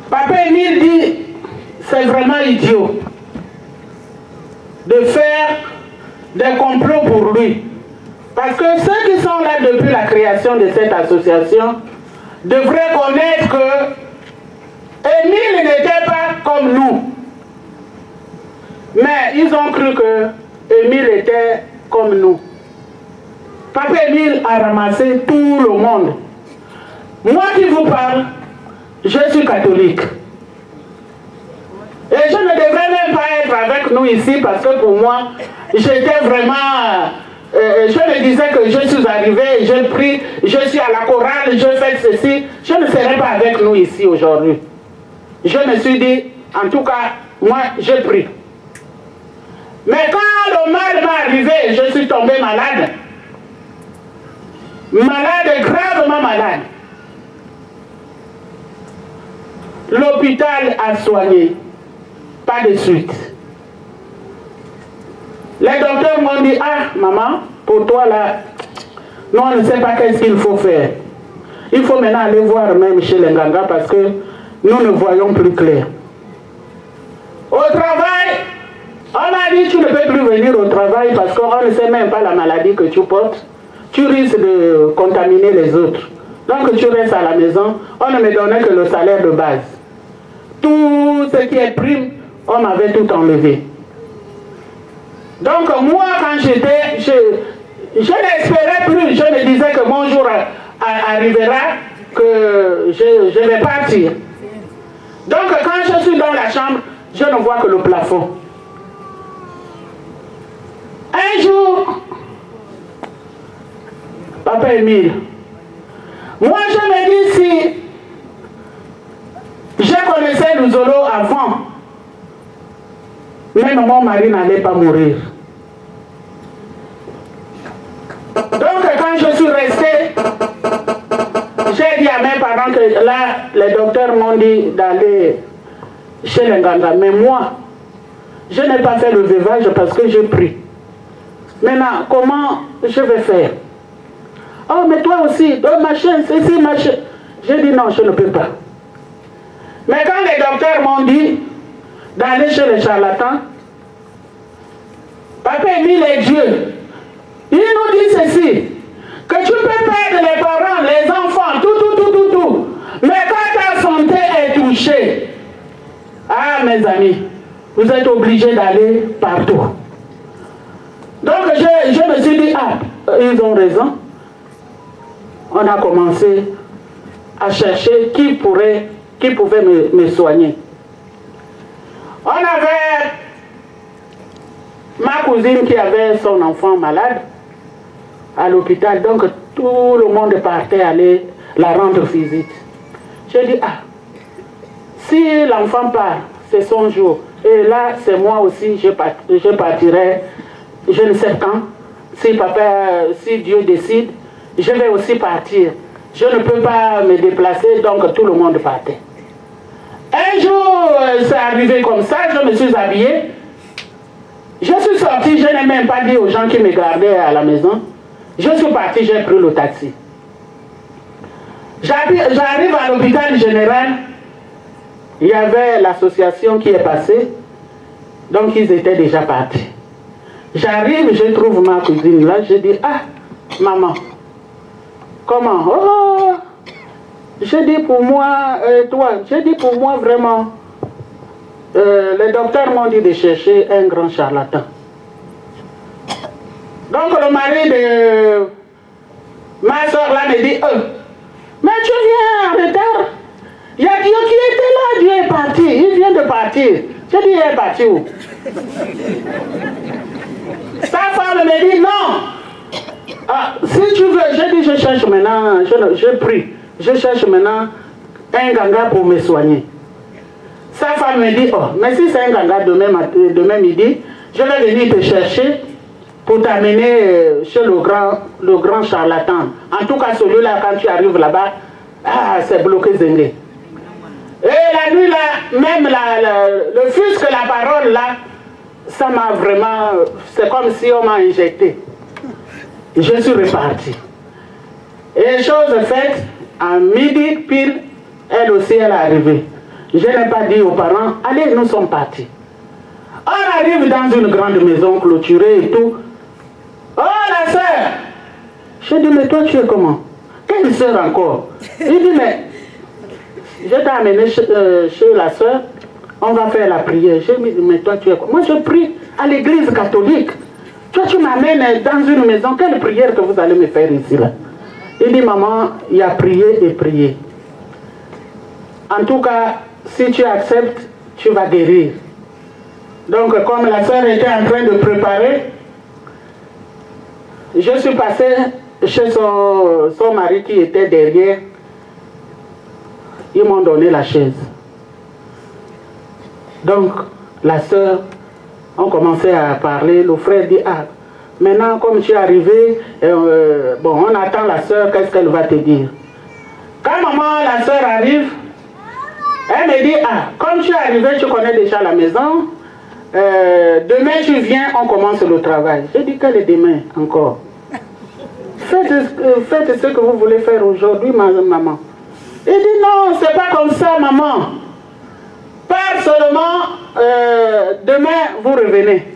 Papa Émile dit, c'est vraiment idiot de faire des complots pour lui. Parce que ceux qui sont là depuis la création de cette association devraient connaître que Émile n'était pas comme nous. Mais ils ont cru que Émile était comme nous. Papa Émile a ramassé tout le monde. Moi qui vous parle, je suis catholique. Et je ne devrais même pas être avec nous ici parce que pour moi, j'étais vraiment... je me disais que je suis arrivé, je prie, je suis à la chorale, je fais ceci. Je ne serai pas avec nous ici aujourd'hui. Je me suis dit, en tout cas, moi, je prie. Mais quand le mal m'est arrivé, je suis tombé malade. Malade, gravement malade. L'hôpital a soigné. Pas de suite. Les docteurs m'ont dit, ah, maman, pour toi là, nous on ne sait pas qu'est-ce qu'il faut faire. Il faut maintenant aller voir même chez les Nganga parce que nous ne voyons plus clair. Au travail, on m'a dit, tu ne peux plus venir au travail parce qu'on ne sait même pas la maladie que tu portes. Tu risques de contaminer les autres. Donc tu restes à la maison, on ne me donnait que le salaire de base. Tout ce qui est prime, on m'avait tout enlevé. Donc moi, quand j'étais, je n'espérais plus, je me disais que mon jour arrivera, que je vais partir. Donc quand je suis dans la chambre, je ne vois que le plafond. Un jour, Papa Émile, moi je me dis si je connaissais Luzolo avant, même mon mari n'allait pas mourir. Donc quand je suis restée, j'ai dit à mes parents que là, les docteurs m'ont dit d'aller chez les Nganga. Mais moi, je n'ai pas fait le veuvage parce que j'ai pris. Maintenant, comment je vais faire? Oh, mais toi aussi, machin, ceci, machin. J'ai dit non, je ne peux pas. Mais quand les docteurs m'ont dit d'aller chez les charlatans, Papa Émile est Dieu. Il nous dit ceci, que tu peux perdre les parents, les enfants, tout. Mais quand ta santé est touchée, ah mes amis, vous êtes obligés d'aller partout. Donc je me suis dit, ah, ils ont raison. On a commencé à chercher qui pouvait me soigner. On avait ma cousine qui avait son enfant malade à l'hôpital, donc tout le monde partait aller la rendre visite. J'ai dit, ah, si l'enfant part, c'est son jour, et là c'est moi aussi, je partirai, je ne sais quand, si Dieu décide, je vais aussi partir. Je ne peux pas me déplacer, donc tout le monde partait. Un jour, c'est arrivé comme ça, je me suis habillée. Je suis sortie, je n'ai même pas dit aux gens qui me gardaient à la maison. Je suis partie, j'ai pris le taxi. J'arrive à l'hôpital général. Il y avait l'association qui est passée. Donc ils étaient déjà partis. J'arrive, je trouve ma cousine là, je dis, ah, maman, comment? Oh, je dis pour moi, toi, je dis pour moi vraiment, les docteurs m'ont dit de chercher un grand charlatan. Donc le mari de ma soeur là me dit, mais tu viens en retard. Il y a Dieu qui était là, Dieu est parti, il vient de partir. Je dis, il est parti où? Sa femme me dit, non. Ah, si tu veux, je dis, je cherche maintenant, je prie. Je cherche maintenant un ganga pour me soigner. Sa femme me dit, oh, mais si c'est un ganga demain midi, je vais venir te chercher pour t'amener chez le grand charlatan. En tout cas, celui-là, quand tu arrives là-bas, ah, c'est bloqué zengue. Et la nuit là, même le fusque, la parole là, ça m'a vraiment, c'est comme si on m'a injecté. Je suis reparti. Et chose faite, à midi pile, elle aussi elle est arrivée. Je n'ai pas dit aux parents, allez, nous sommes partis. On arrive dans une grande maison clôturée et tout. Oh, la sœur! Je dis, mais toi, tu es comment? Quelle sœur encore? Il dit, mais je t'ai amené chez la sœur, on va faire la prière. Je dis, mais toi, tu es quoi? Moi, je prie à l'église catholique. Toi, tu m'amènes dans une maison, quelle prière que vous allez me faire ici, là? Il dit, maman, il y a prié et prié. En tout cas, si tu acceptes, tu vas guérir. Donc, comme la sœur était en train de préparer, je suis passé chez son mari qui était derrière. Ils m'ont donné la chaise. Donc, la sœur, on commençait à parler. Le frère dit, ah, maintenant, comme tu es arrivé, bon, on attend la sœur, qu'est-ce qu'elle va te dire? Quand maman, la sœur arrive, elle me dit, ah, comme tu es arrivé, tu connais déjà la maison. Demain tu viens, on commence le travail. J'ai dit, quel est demain encore? Faites ce que vous voulez faire aujourd'hui, maman. Il dit, non, c'est pas comme ça, maman. Pas seulement, demain vous revenez.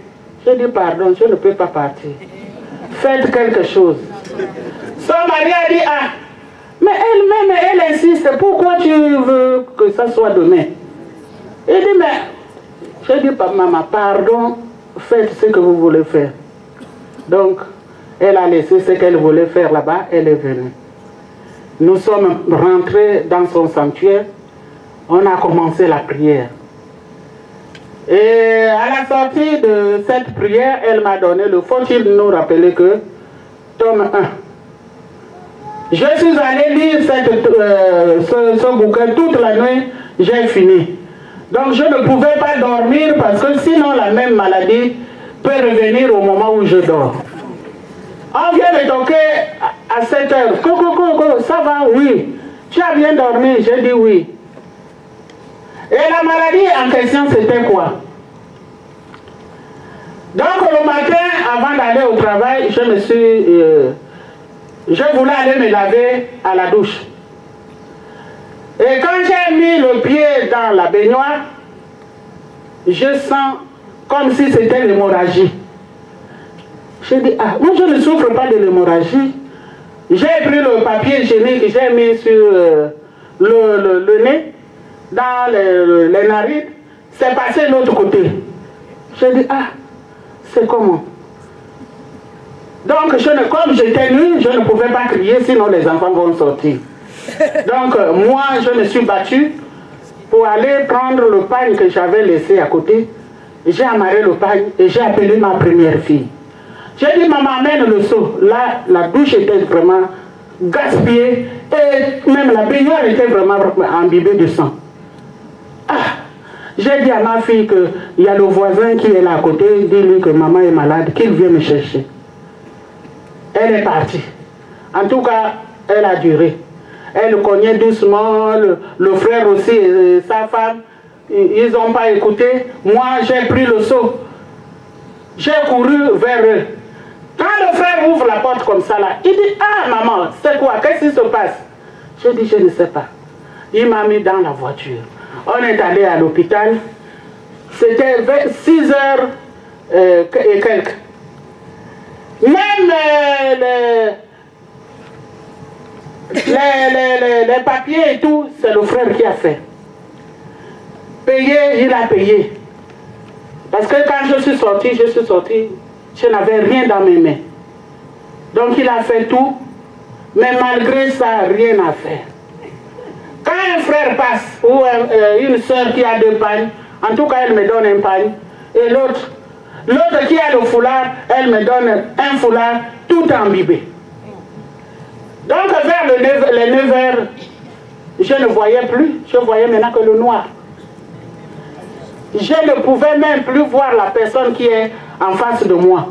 J'ai dit, pardon, je ne peux pas partir. Faites quelque chose. Son mari a dit, ah, mais elle-même, elle insiste, pourquoi tu veux que ça soit demain? Il dit, mais, je dis, maman, pardon, faites ce que vous voulez faire. Donc, elle a laissé ce qu'elle voulait faire là-bas, elle est venue. Nous sommes rentrés dans son sanctuaire, on a commencé la prière. Et à la sortie de cette prière, elle m'a donné le faut-il nous rappeler que, tome 1. Je suis allé lire ce bouquin toute la nuit, j'ai fini. Donc je ne pouvais pas dormir parce que sinon la même maladie peut revenir au moment où je dors. On vient me toquer à 7 heures. Coco, ça va? Oui. Tu as bien dormi? J'ai dit oui. Et la maladie en question, c'était quoi? Donc le matin, avant d'aller au travail, je voulais aller me laver à la douche. Et quand j'ai mis le pied dans la baignoire, je sens comme si c'était l'hémorragie. J'ai dit, ah, moi je ne souffre pas de l'hémorragie. J'ai pris le papier hygiénique, j'ai mis sur le nez, dans les narines, c'est passé de l'autre côté. J'ai dit, ah, c'est comment? Donc, comme j'étais nue, je ne pouvais pas crier, sinon les enfants vont sortir. Donc, moi, je me suis battue pour aller prendre le pagne que j'avais laissé à côté. J'ai amarré le pagne et j'ai appelé ma première fille. J'ai dit, maman, amène le seau. Là, la douche était vraiment gaspillée et même la baignoire était vraiment imbibée de sang. Ah, j'ai dit à ma fille qu'il y a le voisin qui est là à côté, dis-lui que maman est malade, qu'il vienne me chercher. Elle est partie. En tout cas, elle a duré. Elle cognait doucement, le frère aussi et sa femme, ils n'ont pas écouté. Moi, j'ai pris le seau. J'ai couru vers eux. Quand le frère ouvre la porte comme ça, là, il dit, ah maman, c'est quoi? Qu'est-ce qui se passe? Je dis, je ne sais pas. Il m'a mis dans la voiture. On est allé à l'hôpital. C'était 6 heures et quelques. Même les papiers et tout, c'est le frère qui a fait. Payer, il a payé. Parce que quand je suis sorti, je n'avais rien dans mes mains. Donc il a fait tout, mais malgré ça, rien à faire. Quand un frère passe, ou une soeur qui a 2 pagnes, en tout cas elle me donne un pagne, et l'autre qui a le foulard, elle me donne un foulard tout imbibé. Donc vers les 9 heures, je ne voyais plus, je voyais maintenant que le noir. Je ne pouvais même plus voir la personne qui est en face de moi.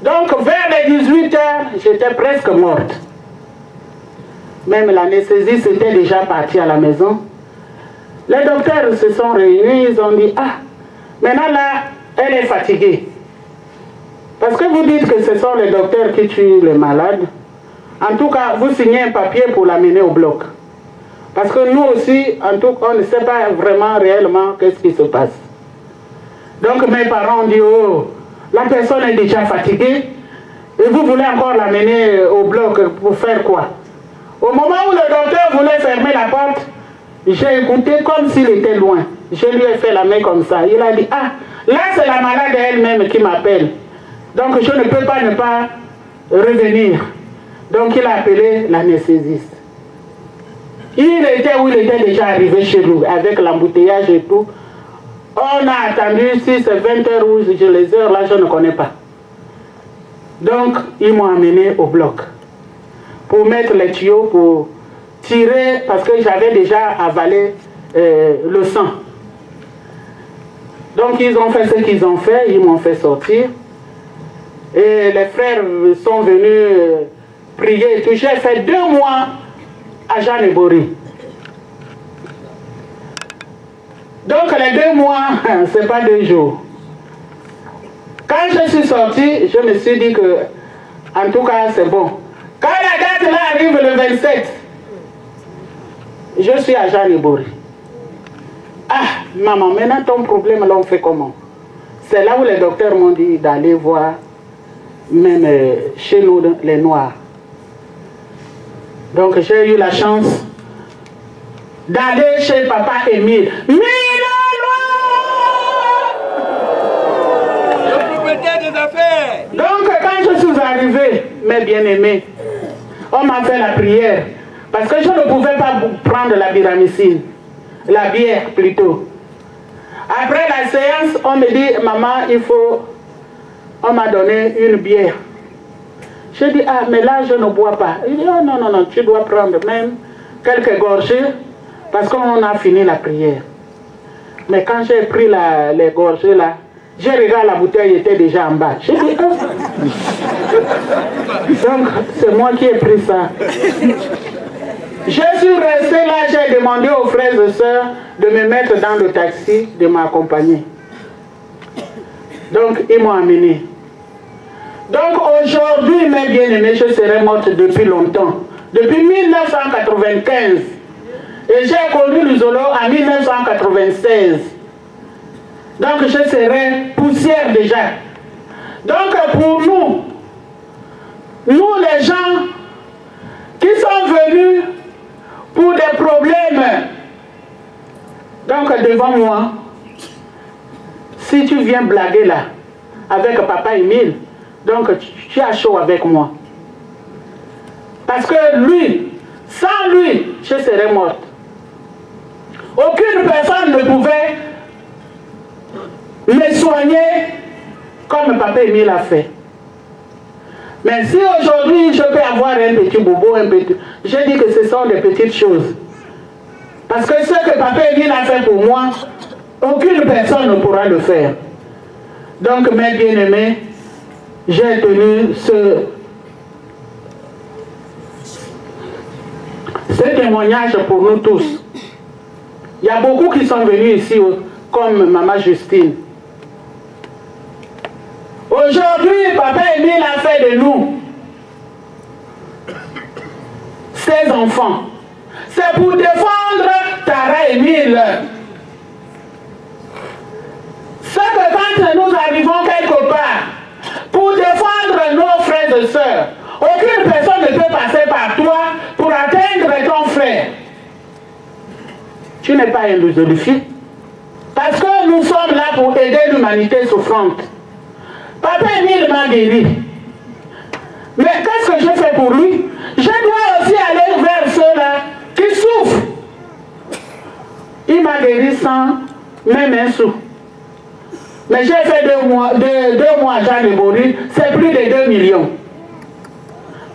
Donc vers les 18 heures, j'étais presque morte. Même l'anesthésie s'était déjà partie à la maison. Les docteurs se sont réunis, ils ont dit, ah, maintenant là, elle est fatiguée. Parce que vous dites que ce sont les docteurs qui tuent les malades. En tout cas, vous signez un papier pour l'amener au bloc. Parce que nous aussi, en tout cas, on ne sait pas vraiment réellement qu'est-ce qui se passe. Donc mes parents ont dit, oh, la personne est déjà fatiguée et vous voulez encore l'amener au bloc pour faire quoi? Au moment où le docteur voulait fermer la porte, j'ai écouté comme s'il était loin. Je lui ai fait la main comme ça. Il a dit, ah, là c'est la malade elle-même qui m'appelle. Donc je ne peux pas ne pas revenir. Donc il a appelé l'anesthésiste. Il était où il était déjà arrivé chez nous, avec l'embouteillage et tout. On a attendu, si c'est 20 heures ou les heures là, je ne connais pas. Donc ils m'ont amené au bloc pour mettre les tuyaux, pour tirer, parce que j'avais déjà avalé le sang. Donc ils ont fait ce qu'ils ont fait, ils m'ont fait sortir. Et les frères sont venus prier et tout. J'ai fait 2 mois à Jeanne-et-Bory. Donc les 2 mois, c'est pas 2 jours. Quand je suis sorti, je me suis dit que, en tout cas, c'est bon. Quand la date là arrive le 27, je suis à Jeanne-et-Bory. Ah, maman, maintenant ton problème là, on fait comment? C'est là où les docteurs m'ont dit d'aller voir, même chez nous, les Noirs. Donc j'ai eu la chance d'aller chez papa Émile. Des affaires. Donc quand je suis arrivé, mes bien-aimés, on m'a fait la prière. Parce que je ne pouvais pas prendre la pyramicine. La bière plutôt. Après la séance, on me dit, maman, il faut... On m'a donné une bière. Je dis, ah, mais là, je ne bois pas. Il dit, oh, non, non, non, tu dois prendre même quelques gorgées parce qu'on a fini la prière. Mais quand j'ai pris les gorgées là, j'ai regardé la bouteille, elle était déjà en bas. J'ai dit, oh. Donc, c'est moi qui ai pris ça. Je suis resté là, j'ai demandé aux frères et sœurs de me mettre dans le taxi, de m'accompagner. Donc, ils m'ont amené. Donc, aujourd'hui, mes bien-aimés, je serais morte depuis longtemps. Depuis 1995. Et j'ai connu l'Isolo en 1996. Donc, je serais poussière déjà. Donc, pour nous les gens qui sont venus pour des problèmes, donc devant moi, si tu viens blaguer là, avec papa Émile, donc tu as chaud avec moi. Parce que lui, sans lui, je serais morte. Aucune personne ne pouvait me soigner comme papa Émile a fait. Mais si aujourd'hui je peux avoir un petit bobo, je dis que ce sont des petites choses. Parce que ce que papa Émile a fait pour moi, aucune personne ne pourra le faire. Donc mes bien-aimés, j'ai tenu ce témoignage pour nous tous. Il y a beaucoup qui sont venus ici, comme maman Justine. Aujourd'hui, papa Émile a fait de nous ses enfants. C'est pour défendre Tara Émile. C'est que quand nous arrivons quelque part, pour défendre nos frères et sœurs, aucune personne ne peut passer par toi pour atteindre ton frère. Tu n'es pas un Luzolufi. Parce que nous sommes là pour aider l'humanité souffrante. Papa Émile m'a guéri. Mais qu'est-ce que je fais pour lui? Je dois aussi aller vers ceux-là qui souffrent. Il m'a guéri sans même un sou. Mais j'ai fait 2 mois à Jeanne-et-Bory, c'est plus de 2 millions.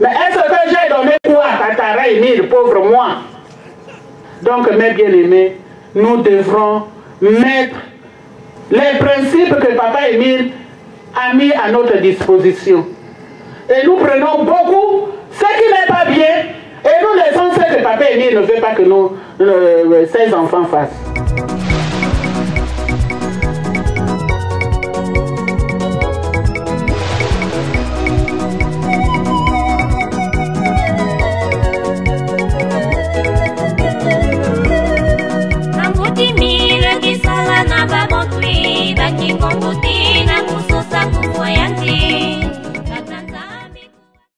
Mais est-ce que j'ai donné quoi à Tara Émile, pauvre moi? Donc, mes bien-aimés, nous devrons mettre les principes que papa Émile a mis à notre disposition. Et nous prenons beaucoup ce qui n'est pas bien et nous laissons ce que papa Émile ne veut pas que ses enfants fassent.